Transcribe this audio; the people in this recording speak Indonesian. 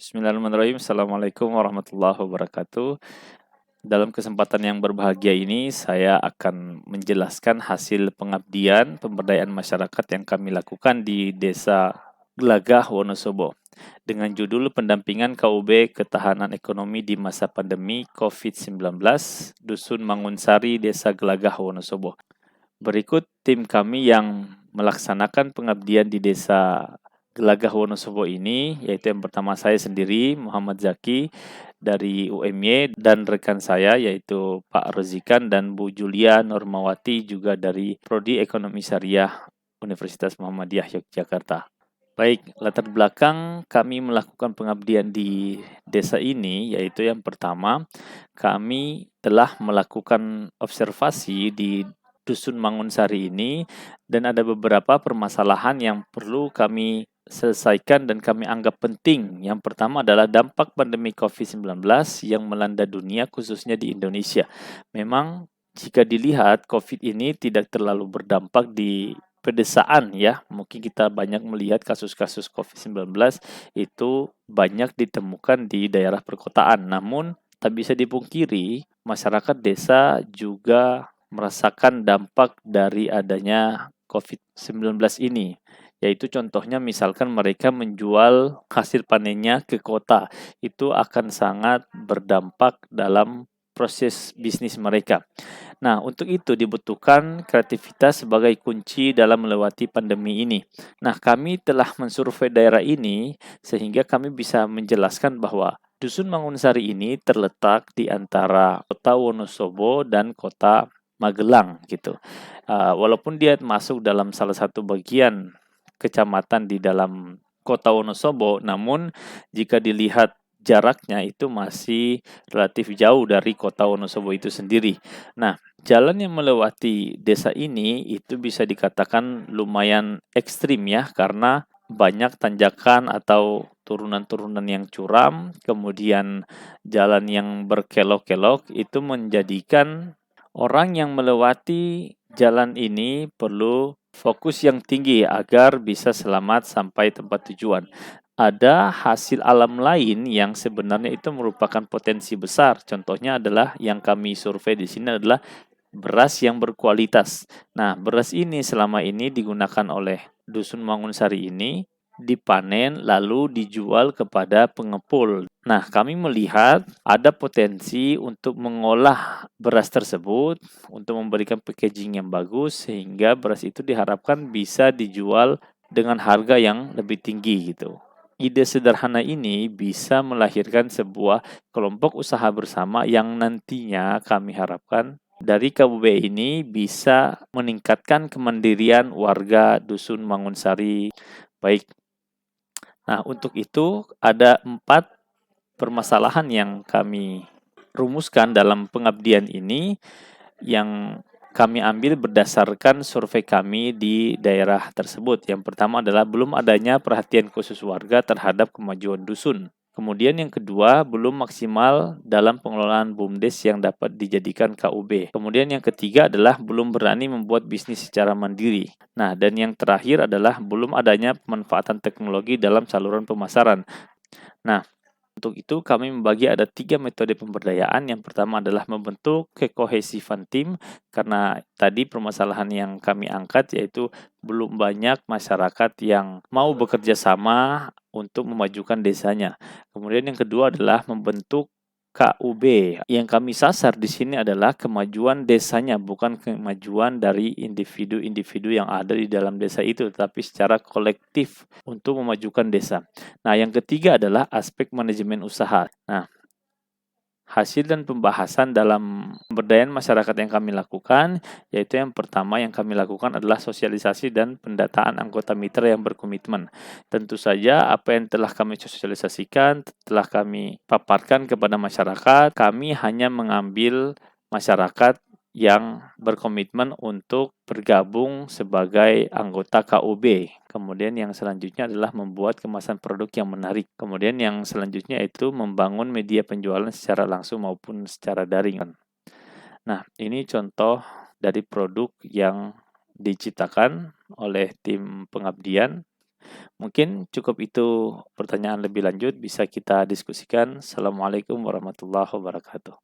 Bismillahirrahmanirrahim. Assalamualaikum warahmatullahi wabarakatuh. Dalam kesempatan yang berbahagia ini, saya akan menjelaskan hasil pengabdian pemberdayaan masyarakat yang kami lakukan di Desa Gelagah, Wonosobo, dengan judul Pendampingan KUB Ketahanan Ekonomi di Masa Pandemi COVID-19, Dusun Mangunsari, Desa Gelagah, Wonosobo. Berikut tim kami yang melaksanakan pengabdian di Desa Gelagah Wonosobo ini, yaitu yang pertama saya sendiri, Muhammad Zaki dari UMY, dan rekan saya yaitu Pak Rozikan dan Bu Julia Normawati juga dari Prodi Ekonomi Syariah Universitas Muhammadiyah Yogyakarta. Baik, latar belakang kami melakukan pengabdian di desa ini, yaitu yang pertama, kami telah melakukan observasi di Dusun Mangunsari ini, dan ada beberapa permasalahan yang perlu kami selesaikan dan kami anggap penting. Yang pertama adalah dampak pandemi COVID-19 yang melanda dunia, khususnya di Indonesia. Memang jika dilihat, COVID ini tidak terlalu berdampak di pedesaan ya, mungkin kita banyak melihat kasus-kasus COVID-19 itu banyak ditemukan di daerah perkotaan. Namun, tak bisa dipungkiri, masyarakat desa juga merasakan dampak dari adanya COVID-19 ini. Yaitu contohnya misalkan mereka menjual hasil panennya ke kota, itu akan sangat berdampak dalam proses bisnis mereka. Nah, untuk itu dibutuhkan kreativitas sebagai kunci dalam melewati pandemi ini. Nah, kami telah mensurvei daerah ini sehingga kami bisa menjelaskan bahwa Dusun Mangunsari ini terletak di antara kota Wonosobo dan kota Magelang gitu. Walaupun dia masuk dalam salah satu bagian kecamatan di dalam kota Wonosobo, namun jika dilihat jaraknya itu masih relatif jauh dari kota Wonosobo itu sendiri. Nah, jalan yang melewati desa ini itu bisa dikatakan lumayan ekstrim ya, karena banyak tanjakan atau turunan-turunan yang curam, kemudian jalan yang berkelok-kelok, itu menjadikan orang yang melewati jalan ini perlu fokus yang tinggi agar bisa selamat sampai tempat tujuan. Ada hasil alam lain yang sebenarnya itu merupakan potensi besar. Contohnya adalah yang kami survei di sini adalah beras yang berkualitas. Nah, beras ini selama ini digunakan oleh Dusun Mangunsari ini dipanen lalu dijual kepada pengepul. Nah, kami melihat ada potensi untuk mengolah beras tersebut untuk memberikan packaging yang bagus sehingga beras itu diharapkan bisa dijual dengan harga yang lebih tinggi gitu. Ide sederhana ini bisa melahirkan sebuah kelompok usaha bersama yang nantinya kami harapkan dari KUB ini bisa meningkatkan kemandirian warga Dusun Mangunsari. Baik, nah untuk itu ada 4 permasalahan yang kami rumuskan dalam pengabdian ini yang kami ambil berdasarkan survei kami di daerah tersebut. Yang pertama adalah belum adanya perhatian khusus warga terhadap kemajuan dusun. Kemudian yang kedua, belum maksimal dalam pengelolaan BUMDes yang dapat dijadikan KUB. Kemudian yang ketiga adalah belum berani membuat bisnis secara mandiri. Nah, dan yang terakhir adalah belum adanya pemanfaatan teknologi dalam saluran pemasaran. Nah, untuk itu kami membagi ada 3 metode pemberdayaan. Yang pertama adalah membentuk kekohesifan tim, karena tadi permasalahan yang kami angkat yaitu belum banyak masyarakat yang mau bekerja sama untuk memajukan desanya. Kemudian yang kedua adalah membentuk KUB. Yang kami sasar di sini adalah kemajuan desanya, bukan kemajuan dari individu-individu yang ada di dalam desa itu, tapi secara kolektif untuk memajukan desa. Nah, yang ketiga adalah aspek manajemen usaha. Nah, hasil dan pembahasan dalam pemberdayaan masyarakat yang kami lakukan, yaitu yang pertama yang kami lakukan adalah sosialisasi dan pendataan anggota mitra yang berkomitmen. Tentu saja apa yang telah kami sosialisasikan, telah kami paparkan kepada masyarakat, kami hanya mengambil masyarakat yang berkomitmen untuk bergabung sebagai anggota KUB. Kemudian yang selanjutnya adalah membuat kemasan produk yang menarik. Kemudian yang selanjutnya itu membangun media penjualan secara langsung maupun secara daring. Nah, ini contoh dari produk yang diciptakan oleh tim pengabdian. Mungkin cukup itu pertanyaan lebih lanjut bisa kita diskusikan. Assalamualaikum warahmatullahi wabarakatuh.